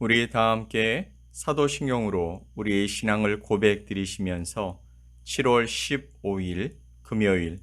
우리 다 함께 사도신경으로 우리의 신앙을 고백드리시면서 7월 15일 금요일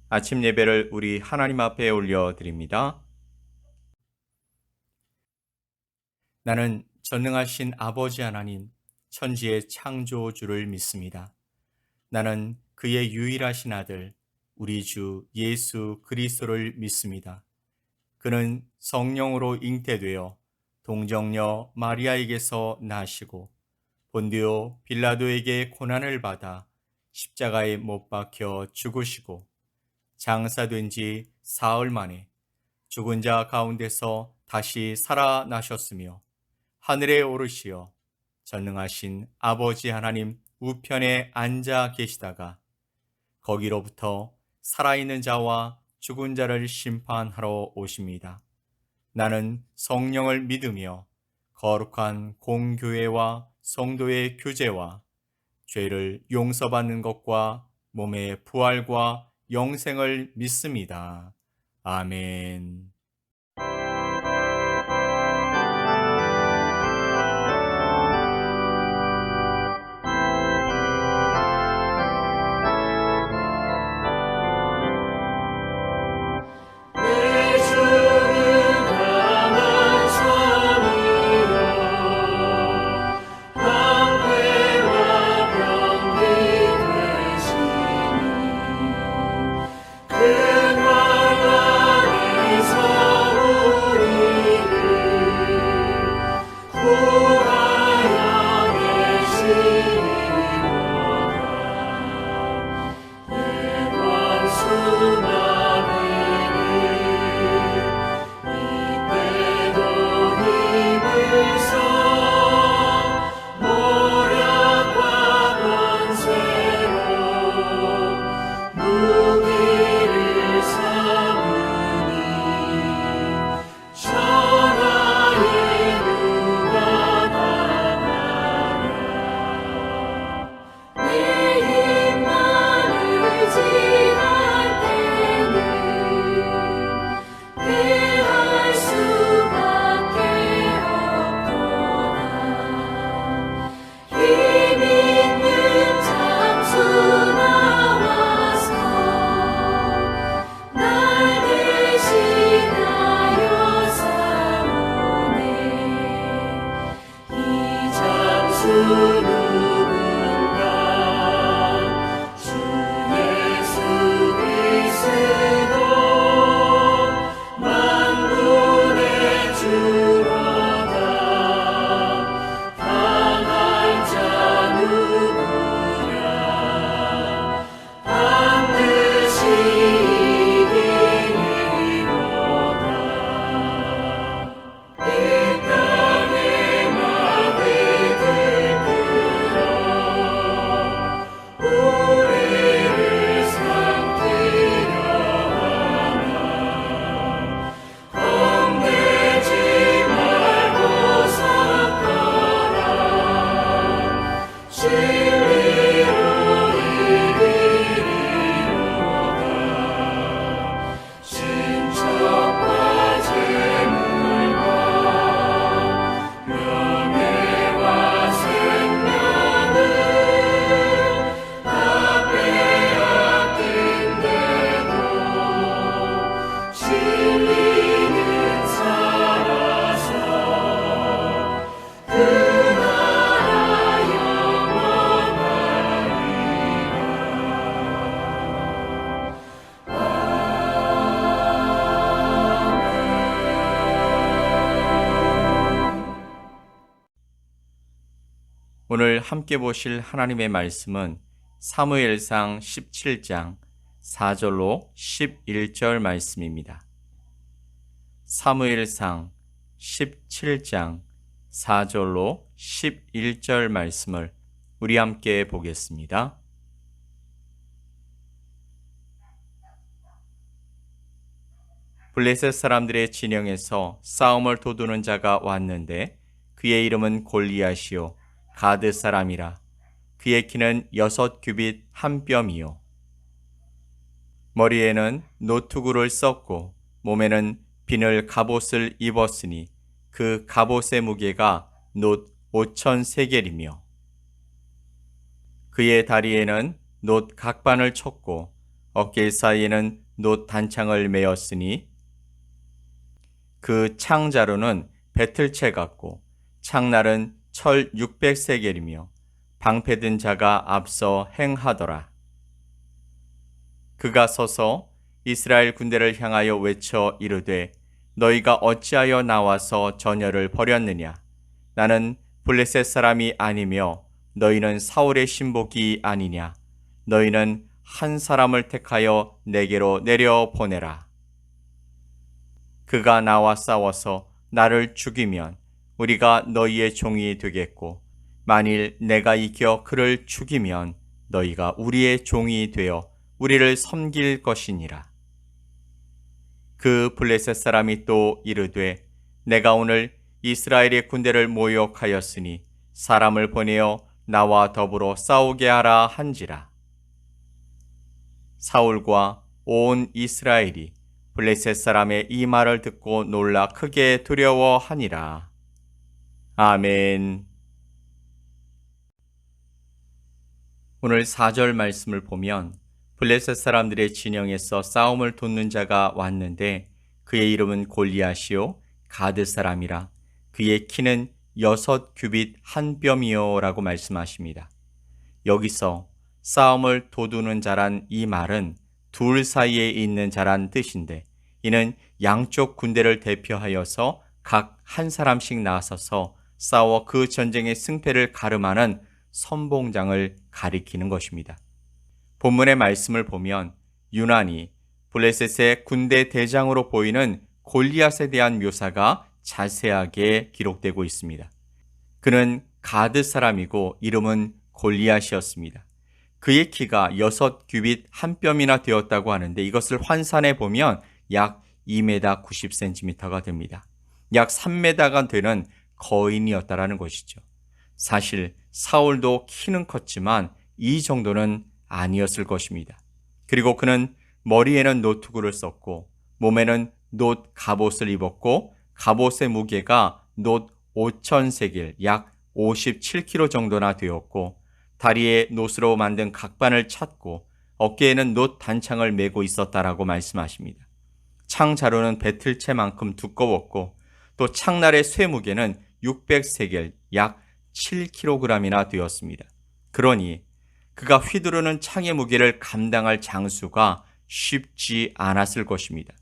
아침 예배를 우리 하나님 앞에 올려드립니다. 나는 전능하신 아버지 하나님, 천지의 창조주를 믿습니다. 나는 그의 유일하신 아들, 우리 주 예수 그리스도를 믿습니다. 그는 성령으로 잉태되어 동정녀 마리아에게서 나시고 본디오 빌라도에게 고난을 받아 십자가에 못 박혀 죽으시고 장사된 지 사흘 만에 죽은 자 가운데서 다시 살아나셨으며 하늘에 오르시어 전능하신 아버지 하나님 우편에 앉아 계시다가 거기로부터 살아있는 자와 죽은 자를 심판하러 오십니다. 나는 성령을 믿으며 거룩한 공교회와 성도의 교제와 죄를 용서받는 것과 몸의 부활과 영생을 믿습니다. 아멘. 오늘 함께 보실 하나님의 말씀은 사무엘상 17장 4절로 11절 말씀입니다. 사무엘상 17장 4절로 11절 말씀을 우리 함께 보겠습니다. 블레셋 사람들의 진영에서 싸움을 도두는 자가 왔는데 그의 이름은 골리앗이요 가드 사람이라. 그의 키는 6규빗 한 뼘이요 머리에는 노투구를 썼고 몸에는 비늘 갑옷을 입었으니 그 갑옷의 무게가 놋 5천 세겔이며 그의 다리에는 놋 각반을 쳤고 어깨 사이에는 놋 단창을 메었으니 그 창자루는 배틀채 같고 창날은 철 600세겔이며 방패든 자가 앞서 행하더라. 그가 서서 이스라엘 군대를 향하여 외쳐 이르되 너희가 어찌하여 나와서 전열을 벌였느냐? 나는 블레셋 사람이 아니며 너희는 사울의 신복이 아니냐? 너희는 한 사람을 택하여 내게로 내려 보내라. 그가 나와 싸워서 나를 죽이면 우리가 너희의 종이 되겠고 만일 내가 이겨 그를 죽이면 너희가 우리의 종이 되어 우리를 섬길 것이니라. 그 블레셋 사람이 또 이르되 내가 오늘 이스라엘의 군대를 모욕하였으니 사람을 보내어 나와 더불어 싸우게 하라 한지라. 사울과 온 이스라엘이 블레셋 사람의 이 말을 듣고 놀라 크게 두려워하니라. 아멘. 오늘 4절 말씀을 보면 블레셋 사람들의 진영에서 싸움을 돕는 자가 왔는데 그의 이름은 골리앗이요 가드 사람이라. 그의 키는 6규빗 한 뼘이요 라고 말씀하십니다. 여기서 싸움을 도두는 자란 이 말은 둘 사이에 있는 자란 뜻인데 이는 양쪽 군대를 대표하여서 각 한 사람씩 나서서 싸워 그 전쟁의 승패를 가름하는 선봉장을 가리키는 것입니다. 본문의 말씀을 보면 유난히 블레셋의 군대 대장으로 보이는 골리앗에 대한 묘사가 자세하게 기록되고 있습니다. 그는 가드 사람이고 이름은 골리앗이었습니다. 그의 키가 6규빗 한 뼘이나 되었다고 하는데 이것을 환산해 보면 약 2m 90cm가 됩니다. 약 3m가 되는 거인이었다라는 것이죠. 사실 사울도 키는 컸지만 이 정도는 아니었을 것입니다. 그리고 그는 머리에는 노트구를 썼고 몸에는 놋 갑옷을 입었고 갑옷의 무게가 놋 5,000세겔 약 57kg 정도나 되었고 다리에 놋으로 만든 각반을 찼고 어깨에는 놋 단창을 메고 있었다라고 말씀하십니다. 창자루는 배틀채만큼 두꺼웠고 또 창날의 쇠무게는 600세겔 약 7kg이나 되었습니다. 그러니 그가 휘두르는 창의 무게를 감당할 장수가 쉽지 않았을 것입니다.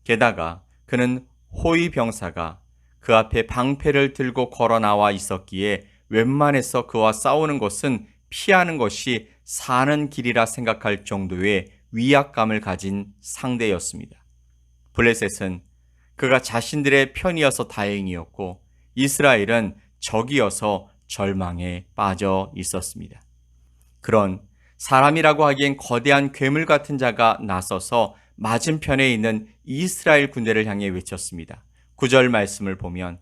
게다가 그는 호위 병사가 그 앞에 방패를 들고 걸어 나와 있었기에 웬만해서 그와 싸우는 것은 피하는 것이 사는 길이라 생각할 정도의 위압감을 가진 상대였습니다. 블레셋은 그가 자신들의 편이어서 다행이었고 이스라엘은 적이어서 절망에 빠져 있었습니다. 그런 사람이라고 하기엔 거대한 괴물 같은 자가 나서서 맞은편에 있는 이스라엘 군대를 향해 외쳤습니다. 9절 말씀을 보면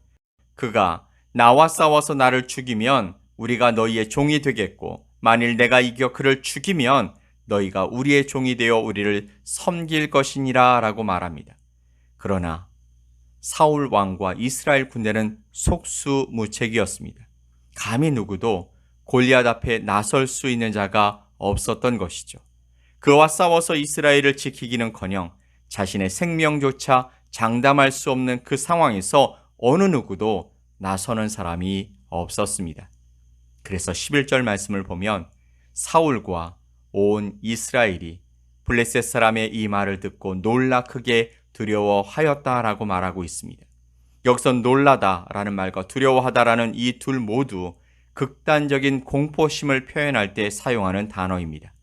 그가 나와 싸워서 나를 죽이면 우리가 너희의 종이 되겠고 만일 내가 이겨 그를 죽이면 너희가 우리의 종이 되어 우리를 섬길 것이니라 라고 말합니다. 그러나 사울 왕과 이스라엘 군대는 속수무책이었습니다. 감히 누구도 골리앗 앞에 나설 수 있는 자가 없었던 것이죠. 그와 싸워서 이스라엘을 지키기는커녕 자신의 생명조차 장담할 수 없는 그 상황에서 어느 누구도 나서는 사람이 없었습니다. 그래서 11절 말씀을 보면 사울과 온 이스라엘이 블레셋 사람의 이 말을 듣고 놀라 크게 두려워하였다라고 말하고 있습니다. 여기서 놀라다라는 말과 두려워하다라는 이 둘 모두 극단적인 공포심을 표현할 때 사용하는 단어입니다.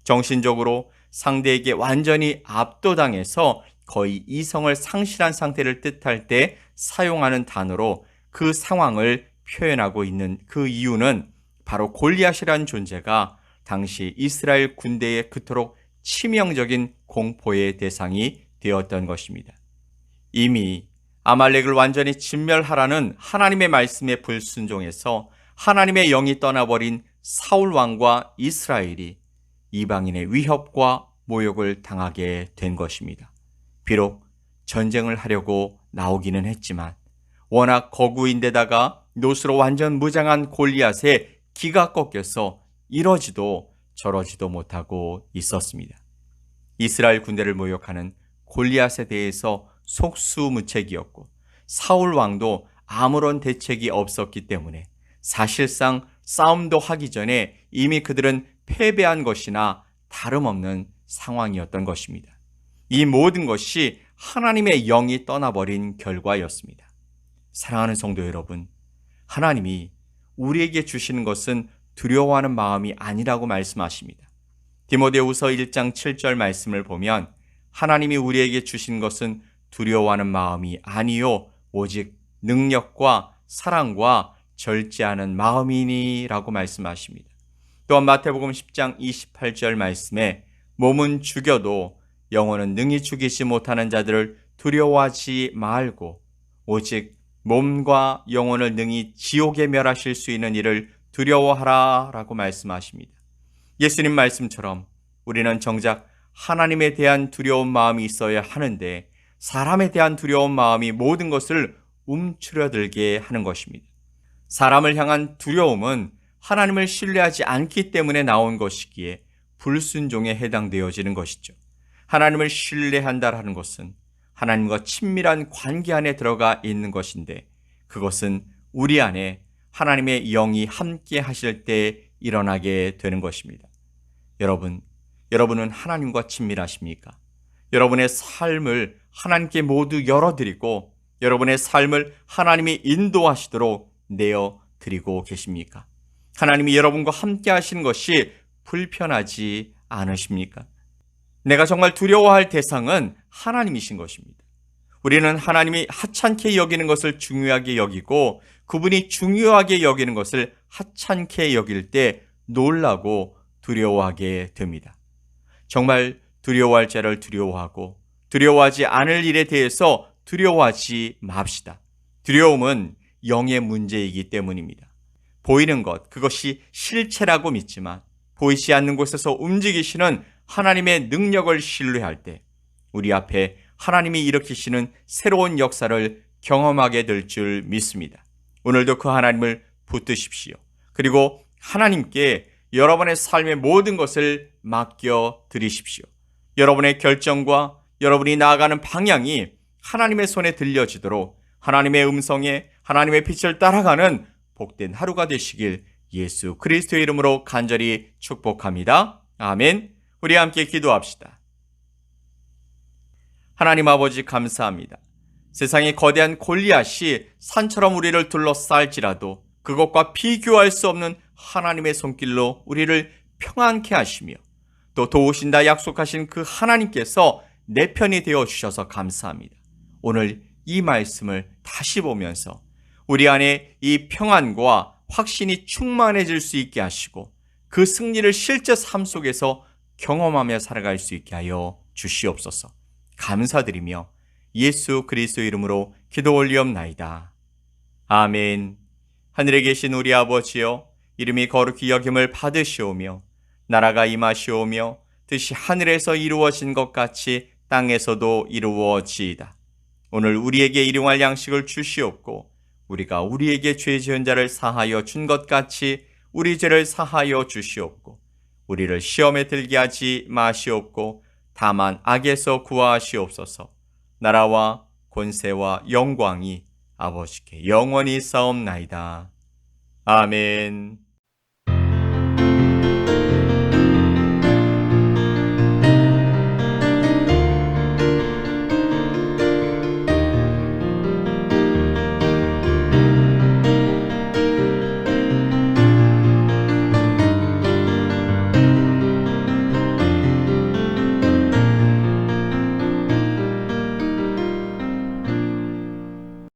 정신적으로 상대에게 완전히 압도당해서 거의 이성을 상실한 상태를 뜻할 때 사용하는 단어로 그 상황을 표현하고 있는 그 이유는 바로 골리앗이라는 존재가 당시 이스라엘 군대에 그토록 치명적인 공포의 대상이 되었던 것입니다. 이미 아말렉을 완전히 진멸하라는 하나님의 말씀에 불순종해서 하나님의 영이 떠나버린 사울 왕과 이스라엘이 이방인의 위협과 모욕을 당하게 된 것입니다. 비록 전쟁을 하려고 나오기는 했지만 워낙 거구인데다가 노수로 완전 무장한 골리앗의 기가 꺾여서 이러지도 저러지도 못하고 있었습니다. 이스라엘 군대를 모욕하는 골리앗에 대해서 속수무책이었고 사울 왕도 아무런 대책이 없었기 때문에 사실상 싸움도 하기 전에 이미 그들은 패배한 것이나 다름없는 상황이었던 것입니다. 이 모든 것이 하나님의 영이 떠나버린 결과였습니다. 사랑하는 성도 여러분, 하나님이 우리에게 주시는 것은 두려워하는 마음이 아니라고 말씀하십니다. 디모데후서 1장 7절 말씀을 보면 하나님이 우리에게 주신 것은 두려워하는 마음이 아니요 오직 능력과 사랑과 절제하는 마음이니 라고 말씀하십니다. 또한 마태복음 10장 28절 말씀에 몸은 죽여도 영혼은 능히 죽이지 못하는 자들을 두려워하지 말고 오직 몸과 영혼을 능히 지옥에 멸하실 수 있는 이를 두려워하라 라고 말씀하십니다. 예수님 말씀처럼 우리는 정작 하나님에 대한 두려운 마음이 있어야 하는데 사람에 대한 두려운 마음이 모든 것을 움츠러들게 하는 것입니다. 사람을 향한 두려움은 하나님을 신뢰하지 않기 때문에 나온 것이기에 불순종에 해당되어지는 것이죠. 하나님을 신뢰한다라는 것은 하나님과 친밀한 관계 안에 들어가 있는 것인데 그것은 우리 안에 하나님의 영이 함께 하실 때 일어나게 되는 것입니다. 여러분은 하나님과 친밀하십니까? 여러분의 삶을 하나님께 모두 열어드리고 여러분의 삶을 하나님이 인도하시도록 내어드리고 계십니까? 하나님이 여러분과 함께 하시는 것이 불편하지 않으십니까? 내가 정말 두려워할 대상은 하나님이신 것입니다. 우리는 하나님이 하찮게 여기는 것을 중요하게 여기고 그분이 중요하게 여기는 것을 하찮게 여길 때 놀라고 두려워하게 됩니다. 정말 두려워할 자를 두려워하고 두려워하지 않을 일에 대해서 두려워하지 맙시다. 두려움은 영의 문제이기 때문입니다. 보이는 것, 그것이 실체라고 믿지만 보이지 않는 곳에서 움직이시는 하나님의 능력을 신뢰할 때 우리 앞에 하나님이 일으키시는 새로운 역사를 경험하게 될 줄 믿습니다. 오늘도 그 하나님을 붙드십시오. 그리고 하나님께 여러분의 삶의 모든 것을 맡겨 드리십시오. 여러분의 결정과 여러분이 나아가는 방향이 하나님의 손에 들려지도록 하나님의 음성에 하나님의 빛을 따라가는 복된 하루가 되시길 예수 그리스도의 이름으로 간절히 축복합니다. 아멘. 우리 함께 기도합시다. 하나님 아버지 감사합니다. 세상의 거대한 골리앗이 산처럼 우리를 둘러싸일지라도 그것과 비교할 수 없는 하나님의 손길로 우리를 평안케 하시며 또 도우신다 약속하신 그 하나님께서 내 편이 되어 주셔서 감사합니다. 오늘 이 말씀을 다시 보면서 우리 안에 이 평안과 확신이 충만해질 수 있게 하시고 그 승리를 실제 삶 속에서 경험하며 살아갈 수 있게 하여 주시옵소서. 감사드리며 예수 그리스도 이름으로 기도 올리옵나이다. 아멘. 하늘에 계신 우리 아버지여, 이름이 거룩히 여김을 받으시오며 나라가 임하시오며 뜻이 하늘에서 이루어진 것 같이 땅에서도 이루어지이다. 오늘 우리에게 일용할 양식을 주시옵고 우리가 우리에게 죄 지은 자를 사하여 준 것 같이 우리 죄를 사하여 주시옵고 우리를 시험에 들게 하지 마시옵고 다만 악에서 구하시옵소서. 나라와 권세와 영광이 아버지께 영원히 싸움나이다. 아멘.